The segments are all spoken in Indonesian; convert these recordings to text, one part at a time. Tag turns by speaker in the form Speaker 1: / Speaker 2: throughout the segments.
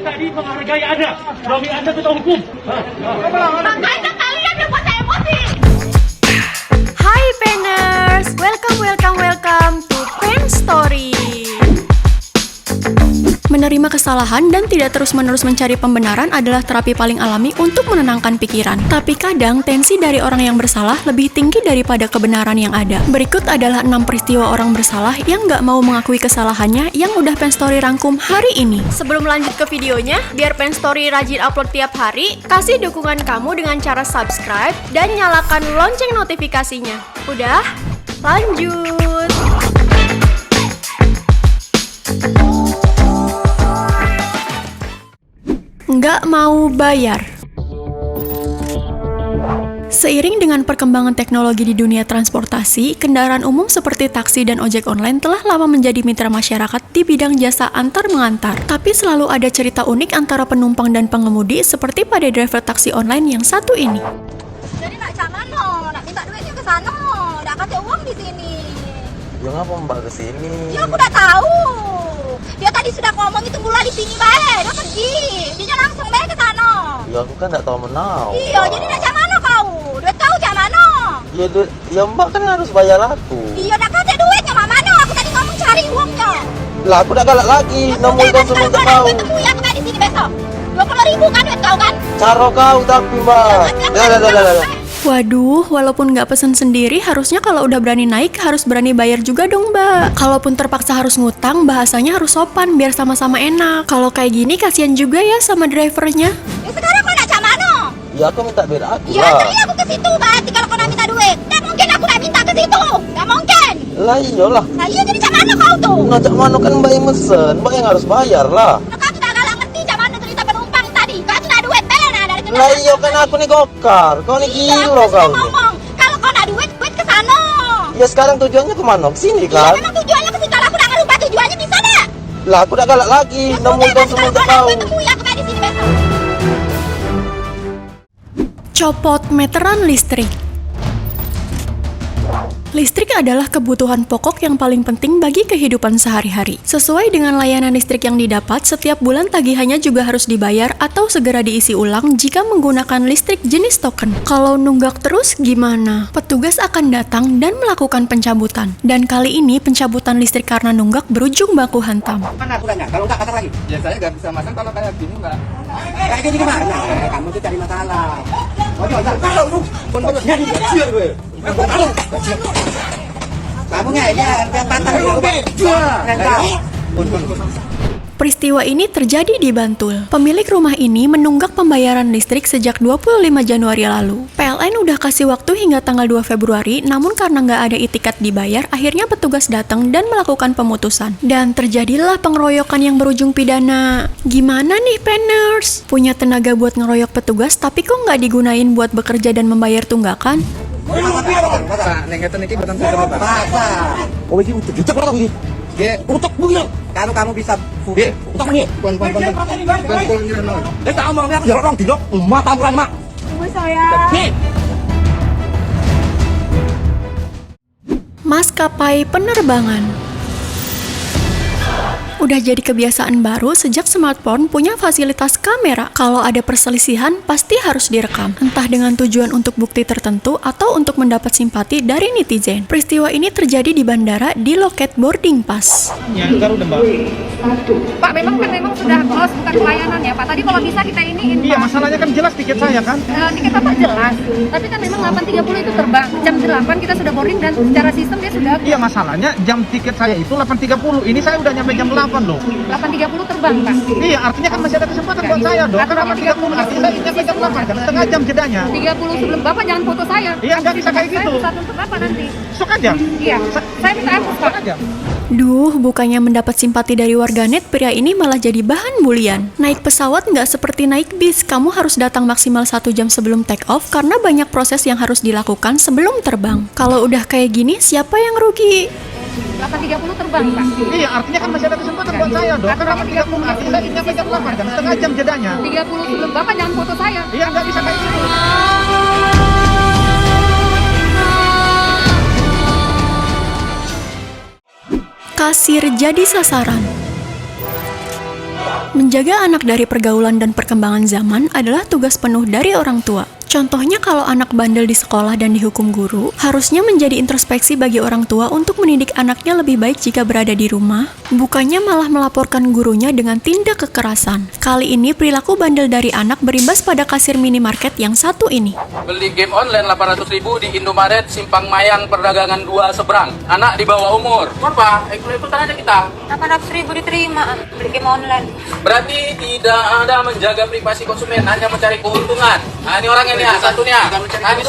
Speaker 1: tadi menghargai Anda. Suami Anda kita hukum.
Speaker 2: Makanya kalian yang buat saya emosi.
Speaker 3: Hai Penners, welcome to Pen Story. Menerima kesalahan dan tidak terus-menerus mencari pembenaran adalah terapi paling alami untuk menenangkan pikiran. Tapi kadang tensi dari orang yang bersalah lebih tinggi daripada kebenaran yang ada. Berikut adalah 6 peristiwa orang bersalah yang nggak mau mengakui kesalahannya yang udah Pen Story rangkum hari ini. Sebelum lanjut ke videonya, biar Pen Story rajin upload tiap hari, kasih dukungan kamu dengan cara subscribe dan nyalakan lonceng notifikasinya. Udah? Lanjut! Nggak mau bayar. Seiring dengan perkembangan teknologi di dunia transportasi, kendaraan umum seperti taksi dan ojek online telah lama menjadi mitra masyarakat di bidang jasa antar-mengantar. Tapi selalu ada cerita unik antara penumpang dan pengemudi seperti pada driver taksi online yang satu ini.
Speaker 2: Jadi nak cak mana? Nak minta duitnya ke sana. Nak kasih uang di sini.
Speaker 4: Ya ngapa mbak kesini?
Speaker 2: Ya aku udah tahu. Dia tadi sudah ngomong itu mula di sini bae. Dia pergi. Dia langsung bae ke sana.
Speaker 4: Ya aku kan nggak tahu menau.
Speaker 2: Iya, jadi nak cak mana kau? Duit kau cak mana?
Speaker 4: Ya ya mbak kan harus bayar aku.
Speaker 2: Iya, nak kasih duitnya mak mana? Aku tadi ngomong cari uangnya.
Speaker 4: Lah aku udah galak lagi, nemuin konsumen
Speaker 2: kau.
Speaker 4: kau.
Speaker 2: Aku temui aku bae di sini besok. 20.000 kan duit kau kan?
Speaker 4: Caro kau tapi mbak. Dah.
Speaker 3: Waduh, walaupun nggak pesen sendiri, harusnya kalau udah berani naik, harus berani bayar juga dong, Mbak. Kalaupun terpaksa harus ngutang, bahasanya harus sopan, biar sama-sama enak. Kalau kayak gini, kasihan juga ya sama drivernya.
Speaker 2: Ya sekarang kau nak cak mana?
Speaker 4: Ya aku minta biar aku
Speaker 2: Ya
Speaker 4: lah.
Speaker 2: tadi aku ke situ berarti kalau kau nak minta duit. Tak mungkin aku nak minta ke situ. Tak mungkin.
Speaker 4: Lah iyalah.
Speaker 2: Nah iya jadi cak mana kau tuh?
Speaker 4: Ngajak mana kan mbak yang mesen, mbak yang harus bayar lah.
Speaker 2: Nah, kau tuh tak galak ngerti cak mana cerita penumpang tadi. Kau tuh nak duit benar dari kendaraan.
Speaker 4: Lah iya kan aku nih gokar, kau nih
Speaker 2: Iya,
Speaker 4: gilo
Speaker 2: aku sudah
Speaker 4: kau.
Speaker 2: ngomong. Kalau kau nak duit ke sana.
Speaker 4: Ya sekarang tujuannya kemana? Kesini
Speaker 2: Iya
Speaker 4: kan?
Speaker 2: memang tujuannya ke situ. Aku nak ngerubah tujuannya bisa tak?
Speaker 4: Lah aku udah galak lagi,
Speaker 2: Ya
Speaker 4: nemuin
Speaker 2: sudah, nanti
Speaker 4: konsumen
Speaker 2: kalau kau nak
Speaker 4: kau.
Speaker 2: duit temui aku baik di sini besok.
Speaker 3: Copot meteran listrik. Listrik adalah kebutuhan pokok yang paling penting bagi kehidupan sehari-hari. Sesuai dengan layanan listrik yang didapat, setiap bulan tagihannya juga harus dibayar atau segera diisi ulang jika menggunakan listrik jenis token. Kalau nunggak terus gimana? Petugas akan datang dan melakukan pencabutan. Dan kali ini pencabutan listrik karena nunggak berujung baku hantam.
Speaker 5: Mana aku tanya, kalau enggak kata lagi. Ya saya nggak bisa masang kalau kayak gini enggak. Kayak gini gimana? Kamu tuh cari masalah. Oh, kalau lu kontaknya di siar gue. Kamu ngajak yang patah
Speaker 3: Peristiwa ini terjadi di Bantul. Pemilik rumah ini menunggak pembayaran listrik sejak 25 Januari lalu. PLN udah kasih waktu hingga tanggal 2 Februari, namun karena nggak ada itikat dibayar, akhirnya petugas datang dan melakukan pemutusan. Dan terjadilah pengeroyokan yang berujung pidana. Gimana nih, Penners? Punya tenaga buat ngeroyok petugas, tapi kok nggak digunain buat bekerja dan membayar tunggakan?
Speaker 5: Oh, ini udah jujur berapa ini? Untuk buyar. Kalau kamu bisa untuk ini. Tak omongnya ya orang dilok, mata bukan mak.
Speaker 2: Tunggu saya.
Speaker 3: Maskapai penerbangan. Udah jadi kebiasaan baru sejak smartphone punya fasilitas kamera. Kalau ada perselisihan, pasti harus direkam. Entah dengan tujuan untuk bukti tertentu atau untuk mendapat simpati dari netizen. Peristiwa ini terjadi di bandara di loket boarding pass.
Speaker 6: Pak, memang sudah close, bukan pelayanan ya Pak. Tadi kalau bisa kita iniin Pak.
Speaker 1: Iya, masalahnya kan jelas tiket saya kan.
Speaker 6: Tiket Bapak jelas, tapi kan memang 8.30 itu terbang. Jam 8 kita sudah boarding dan secara sistem dia sudah
Speaker 1: Iya, masalahnya jam tiket saya itu 8.30. Ini saya udah nyampe jam 8 loh.
Speaker 6: 8.30 terbang Pak.
Speaker 1: Iya, artinya kan masih ada kesempatan buat saya dong. Kan 8.30 artinya saya nyampe jam 8 kan setengah jam jedanya.
Speaker 6: 30 sebelum Bapak jangan foto saya.
Speaker 1: Iya, nggak bisa kayak gitu.
Speaker 6: Saya untuk Bapak nanti.
Speaker 1: Sok aja.
Speaker 6: Iya, saya minta hapus Pak.
Speaker 1: Sok aja.
Speaker 3: Duh, bukannya mendapat simpati dari warganet, pria ini malah jadi bahan bulian. Naik pesawat nggak seperti naik bis, kamu harus datang maksimal 1 jam sebelum take off karena banyak proses yang harus dilakukan sebelum terbang. Kalau udah kayak gini, siapa yang rugi?
Speaker 6: 8.30 terbang Pak.
Speaker 1: Iya, artinya kan masih ada kesempatan buat saya dong. Kan 8.30 artinya saya nyampe jam 8 kan setengah jam jedanya.
Speaker 6: 30 sebelum Bapak jangan foto saya.
Speaker 1: Iya, nggak bisa kayak gitu.
Speaker 3: Kasir jadi sasaran. Menjaga anak dari pergaulan dan perkembangan zaman adalah tugas penuh dari orang tua. Contohnya kalau anak bandel di sekolah dan dihukum guru, harusnya menjadi introspeksi bagi orang tua untuk mendidik anaknya lebih baik jika berada di rumah, bukannya malah melaporkan gurunya dengan tindak kekerasan. Kali ini perilaku bandel dari anak berimbas pada kasir minimarket yang satu ini.
Speaker 7: Beli game online 800.000 di Indomaret Simpang Mayang Perdagangan 2 seberang. Anak di bawah umur. Apa? Ikutan aja kita.
Speaker 2: 800.000 diterima beli game online.
Speaker 7: Berarti tidak ada menjaga privasi konsumen, hanya mencari keuntungan. Nah, ini orangnya nih, satunya. Nah, ini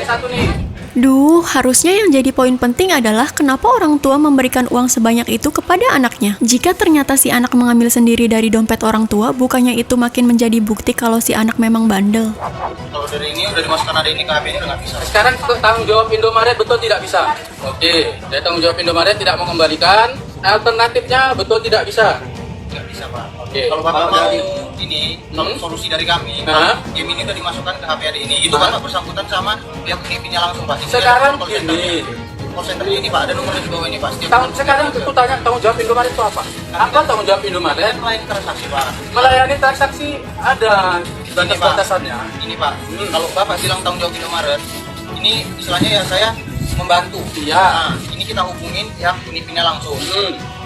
Speaker 7: satu nih.
Speaker 3: Duh, harusnya yang jadi poin penting adalah kenapa orang tua memberikan uang sebanyak itu kepada anaknya. Jika ternyata si anak mengambil sendiri dari dompet orang tua, bukannya itu makin menjadi bukti kalau si anak memang bandel.
Speaker 1: Kalau dari ini udah dimasukkan ada ini ke HP ini udah nggak bisa.
Speaker 7: Sekarang tanggung jawab Indomaret betul tidak bisa. Oke, dari tanggung jawab Indomaret tidak mengembalikan. Alternatifnya betul tidak bisa.
Speaker 1: Nggak bisa Pak.
Speaker 7: Oke.
Speaker 1: Kalau Bapak mau ini solusi dari kami, game ini udah dimasukkan ke HP ada ini. Itu kan Pak bersangkutan sama pihak IP-nya langsung Pak. Ini
Speaker 7: Sekarang
Speaker 1: call center.
Speaker 7: gini.
Speaker 1: Call center ini Pak, ada nomornya di bawah ini Pak.
Speaker 7: Sekarang itu tanya tanggung jawab Indomaret itu apa? Apa tanggung jawab Indomaret?
Speaker 1: Melayani transaksi Pak.
Speaker 7: Melayani transaksi ada
Speaker 1: Dan Pak,
Speaker 7: batasannya.
Speaker 1: ini Pak, kalau Bapak bilang tanggung jawab Indomaret, ini istilahnya ya saya membantu.
Speaker 7: Iya.
Speaker 1: Nah, ini kita hubungin yang IP-nya langsung.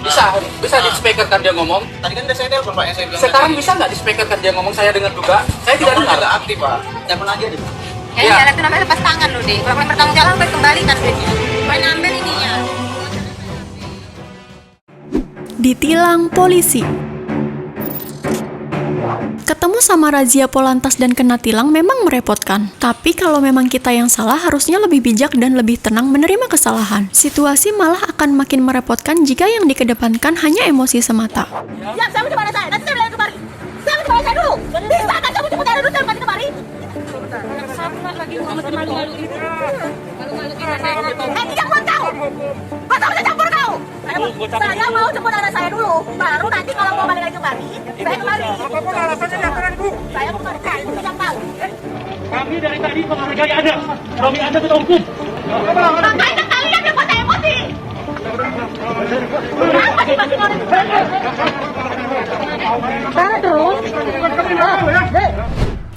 Speaker 7: Bisa di-speakerkan dia ngomong.
Speaker 1: Tadi kan udah saya telepon Pak, yang saya bilang.
Speaker 7: Sekarang bisa nggak di-speakerkan dia ngomong, saya dengar juga. Saya tidak dengar.
Speaker 1: Nggak aktif Pak. Telepon aja deh.
Speaker 2: Kayaknya
Speaker 7: Iya.
Speaker 2: itu namanya lepas tangan loh deh. Kalau bertanggung jawab kembalikan duitnya. Banyak ambil ininya.
Speaker 3: Ditilang polisi. Ketemu sama razia Polantas dan kena tilang memang merepotkan. Tapi kalau memang kita yang salah, harusnya lebih bijak dan lebih tenang menerima kesalahan. Situasi malah akan makin merepotkan jika yang dikedepankan hanya emosi semata.
Speaker 2: Ya, saya di mana saya? Nanti saya bilang kemari. Saya di mana saya dulu? Bisa kan kamu cepet dari dulu saya kemari? Tidak buat kau. Kau tak bisa campur kau. Saya mau jemput anak saya dulu. Baru nanti kalau mau balik lagi kemari, saya kemari. Saya mau kemari. Saya tidak tahu.
Speaker 8: Kami dari tadi menghargai Anda. Kami Anda kita hukum.
Speaker 2: Makanya kalian yang buat saya emosi. Kenapa sih masih mau Sana terus.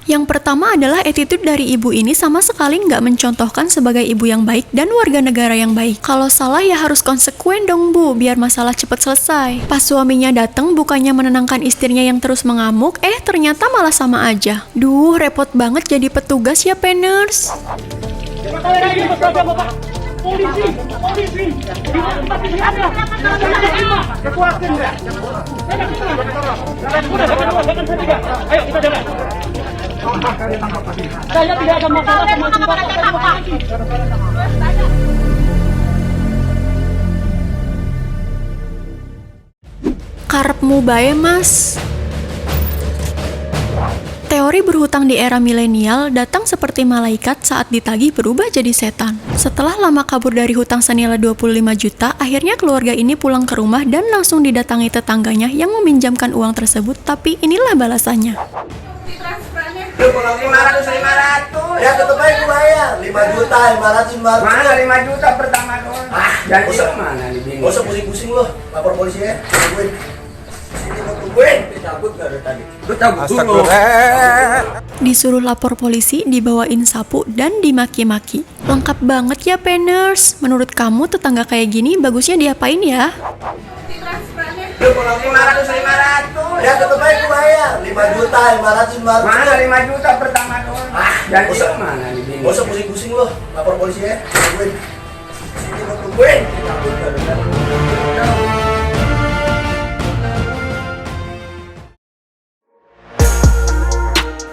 Speaker 3: Yang pertama adalah attitude dari ibu ini sama sekali nggak mencontohkan sebagai ibu yang baik dan warga negara yang baik. Kalau salah ya harus konsekuen dong bu, biar masalah cepet selesai. Pas suaminya datang bukannya menenangkan istrinya yang terus mengamuk, ternyata malah sama aja. Duh, repot banget jadi petugas ya Penners.
Speaker 8: Polisi. Di mana tempat ini ada? Kekuatan enggak? Udah, jangan saya. Ayo kita jalan. Saya tidak ada masalah sama Bapak.
Speaker 3: Karepmu bae mas. Teori berhutang di era milenial datang seperti malaikat saat ditagih berubah jadi setan. Setelah lama kabur dari hutang senilai 25 juta, akhirnya keluarga ini pulang ke rumah dan langsung didatangi tetangganya yang meminjamkan uang tersebut, tapi inilah balasannya.
Speaker 5: 500. Ya tetep aja gue bayar 5 juta, 500. Mana 5 juta pertama doang? Janji mana nih bingung. Gak usah pusing-pusing lo, lapor polisi ya. Tungguin. Cabut gak dari tadi? Lu cabut dulu.
Speaker 3: Disuruh lapor polisi, dibawain sapu, dan dimaki-maki. Lengkap banget ya Penners. Menurut kamu tetangga kayak gini bagusnya diapain ya?
Speaker 5: 500. Ya tetep aja gue bayar 5 juta, 500. Mana 5 juta pertama doang? Janji mana nih bingung. Gak usah pusing-pusing lo, lapor polisi ya. Tungguin. Cabut gak dari tadi?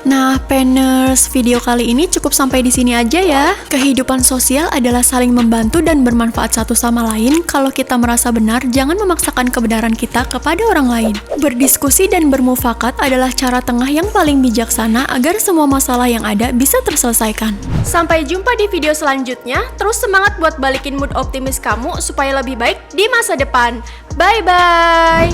Speaker 3: Nah, Penners, video kali ini cukup sampai di sini aja ya. Kehidupan sosial adalah saling membantu dan bermanfaat satu sama lain. Kalau kita merasa benar, jangan memaksakan kebenaran kita kepada orang lain. Berdiskusi dan bermufakat adalah cara tengah yang paling bijaksana agar semua masalah yang ada bisa terselesaikan. Sampai jumpa di video selanjutnya. Terus semangat buat balikin mood optimis kamu supaya lebih baik di masa depan. Bye-bye!